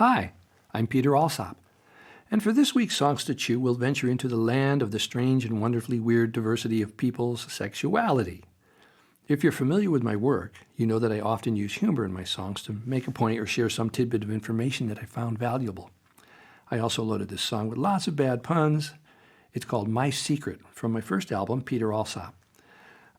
Hi, I'm Peter Alsop, and for this week's Songs to Chew, we'll venture into the land of the strange and wonderfully weird diversity of people's sexuality. If you're familiar with my work, you know that I often use humor in my songs to make a point or share some tidbit of information that I found valuable. I also loaded this song with lots of bad puns. It's called My Secret from my first album, Peter Alsop.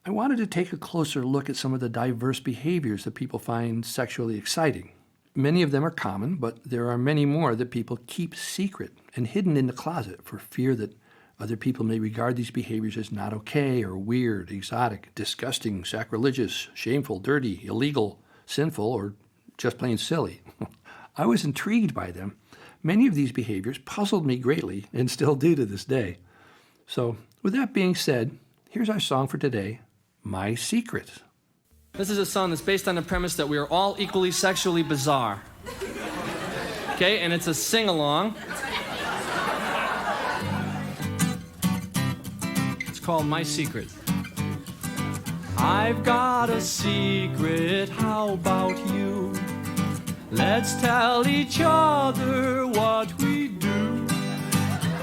I wanted to take a closer look at some of the diverse behaviors that people find sexually exciting. Many of them are common, but there are many more that people keep secret and hidden in the closet for fear that other people may regard these behaviors as not okay or weird, exotic, disgusting, sacrilegious, shameful, dirty, illegal, sinful, or just plain silly. I was intrigued by them. Many of these behaviors puzzled me greatly and still do to this day. So, with that being said, here's our song for today, My Secret. This is a song that's based on the premise that we are all equally sexually bizarre. Okay, and it's a sing-along. It's called My Secret. I've got a secret, how about you? Let's tell each other what we do.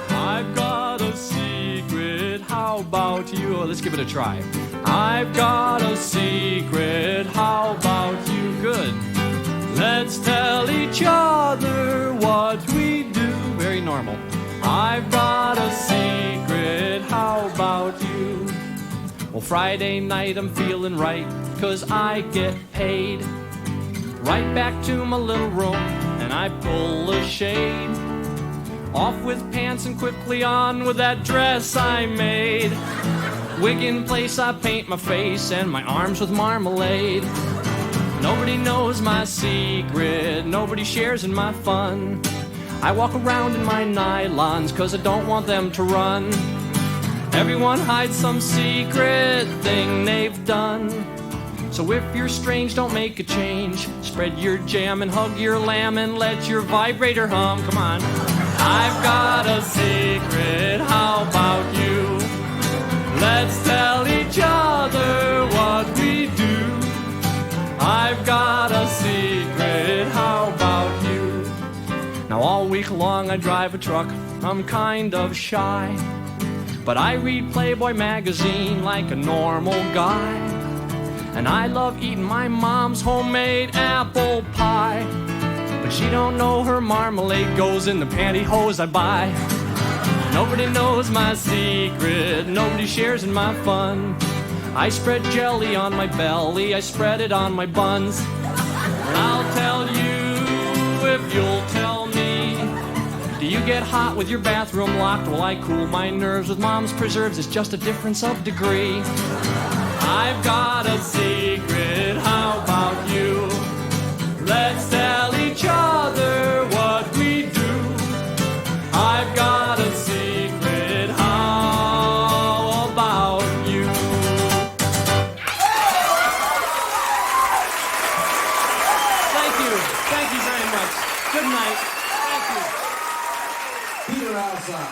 I've got a secret, how about you? Oh, let's give it a try. I've got a secret, how about you? Good. Let's tell each other what we do. Very normal. I've got a secret, how about you? Well, Friday night I'm feeling right, 'cause I get paid. Right back to my little room, and I pull a shade. Off with pants and quickly on with that dress I made. Wig in place, I paint my face and my arms with marmalade. Nobody knows my secret, nobody shares in my fun. I walk around in my nylons, 'cause I don't want them to run. Everyone hides some secret thing they've done. So if you're strange, don't make a change. Spread your jam and hug your lamb and let your vibrator hum. Come on. I've got a secret, how about you? Let's tell each other what we do. I've got a secret, how about you? Now all week long I drive a truck, I'm kind of shy. But I read Playboy magazine like a normal guy. And I love eating my mom's homemade apple pie. But she don't know her marmalade goes in the pantyhose I buy. Nobody knows my secret, nobody shares in my fun. I spread jelly on my belly, I spread it on my buns. I'll tell you if you'll tell me. Do you get hot with your bathroom locked while I cool my nerves with mom's preserves? It's just a difference of degree. I've got a secret, how about you? Let's tell each other what we do. I've got a secret, how about you? Thank you very much. Good night. Thank you. Peter Alsop.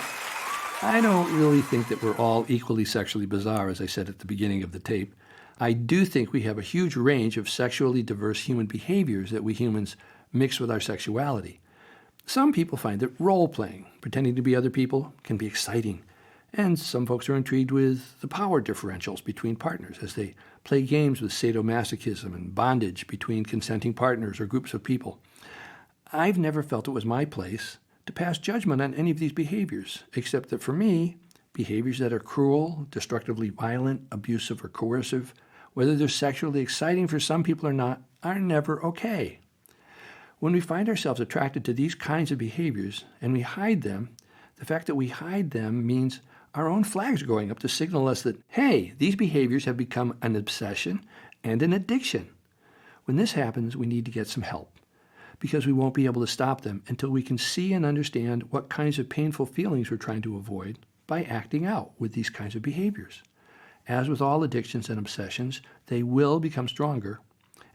I don't really think that we're all equally sexually bizarre, as I said at the beginning of the tape. I do think we have a huge range of sexually diverse human behaviors that we humans mix with our sexuality. Some people find that role-playing, pretending to be other people, can be exciting. And some folks are intrigued with the power differentials between partners as they play games with sadomasochism and bondage between consenting partners or groups of people. I've never felt it was my place to pass judgment on any of these behaviors, except that for me, behaviors that are cruel, destructively violent, abusive, or coercive, whether they're sexually exciting for some people or not, are never okay. When we find ourselves attracted to these kinds of behaviors and we hide them, the fact that we hide them means our own flags are going up to signal us that, hey, these behaviors have become an obsession and an addiction. When this happens, we need to get some help, because we won't be able to stop them until we can see and understand what kinds of painful feelings we're trying to avoid by acting out with these kinds of behaviors. As with all addictions and obsessions, they will become stronger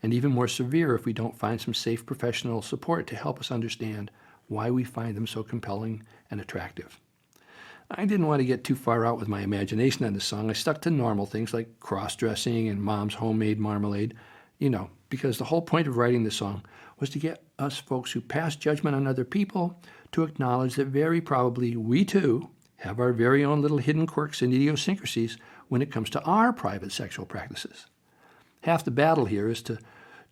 and even more severe if we don't find some safe professional support to help us understand why we find them so compelling and attractive. I didn't want to get too far out with my imagination on this song. I stuck to normal things like cross-dressing and mom's homemade marmalade, because the whole point of writing this song was to get us folks who pass judgment on other people to acknowledge that very probably we too have our very own little hidden quirks and idiosyncrasies when it comes to our private sexual practices. Half the battle here is to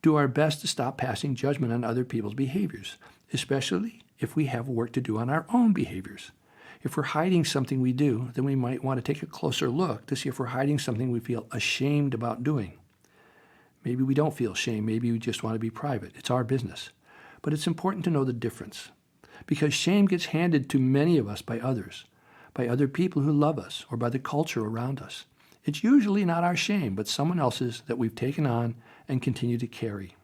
do our best to stop passing judgment on other people's behaviors, especially if we have work to do on our own behaviors. If we're hiding something we do, then we might want to take a closer look to see if we're hiding something we feel ashamed about doing. Maybe we don't feel shame. Maybe we just want to be private. It's our business. But it's important to know the difference, because shame gets handed to many of us by others, by other people who love us, or by the culture around us. It's usually not our shame, but someone else's that we've taken on and continue to carry.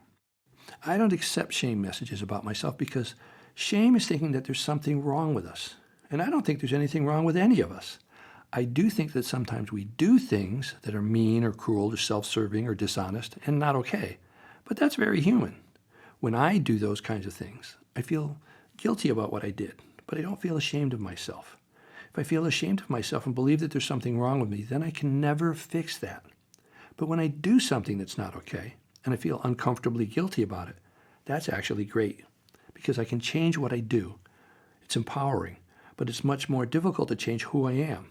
I don't accept shame messages about myself because shame is thinking that there's something wrong with us. And I don't think there's anything wrong with any of us. I do think that sometimes we do things that are mean or cruel or self-serving or dishonest and not okay. But that's very human. When I do those kinds of things, I feel guilty about what I did, but I don't feel ashamed of myself. If I feel ashamed of myself and believe that there's something wrong with me, then I can never fix that. But when I do something that's not okay, and I feel uncomfortably guilty about it, that's actually great, because I can change what I do. It's empowering, but it's much more difficult to change who I am.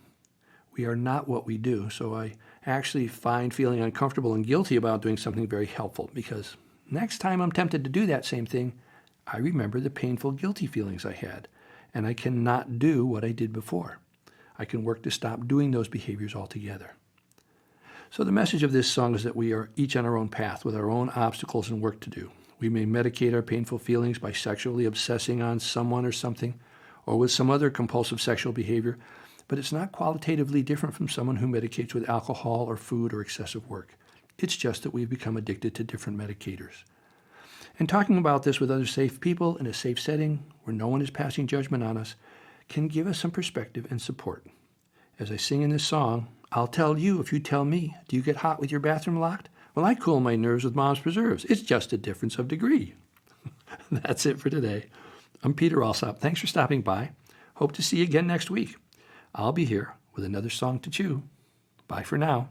We are not what we do, so I actually find feeling uncomfortable and guilty about doing something very helpful, because next time I'm tempted to do that same thing, I remember the painful, guilty feelings I had, and I cannot do what I did before. I can work to stop doing those behaviors altogether. So the message of this song is that we are each on our own path with our own obstacles and work to do. We may medicate our painful feelings by sexually obsessing on someone or something, or with some other compulsive sexual behavior, but it's not qualitatively different from someone who medicates with alcohol or food or excessive work. It's just that we've become addicted to different medicators. And talking about this with other safe people in a safe setting where no one is passing judgment on us can give us some perspective and support. As I sing in this song, I'll tell you if you tell me, do you get hot with your bathroom locked? Well, I cool my nerves with Mom's preserves. It's just a difference of degree. That's it for today. I'm Peter Alsop. Thanks for stopping by. Hope to see you again next week. I'll be here with another song to chew. Bye for now.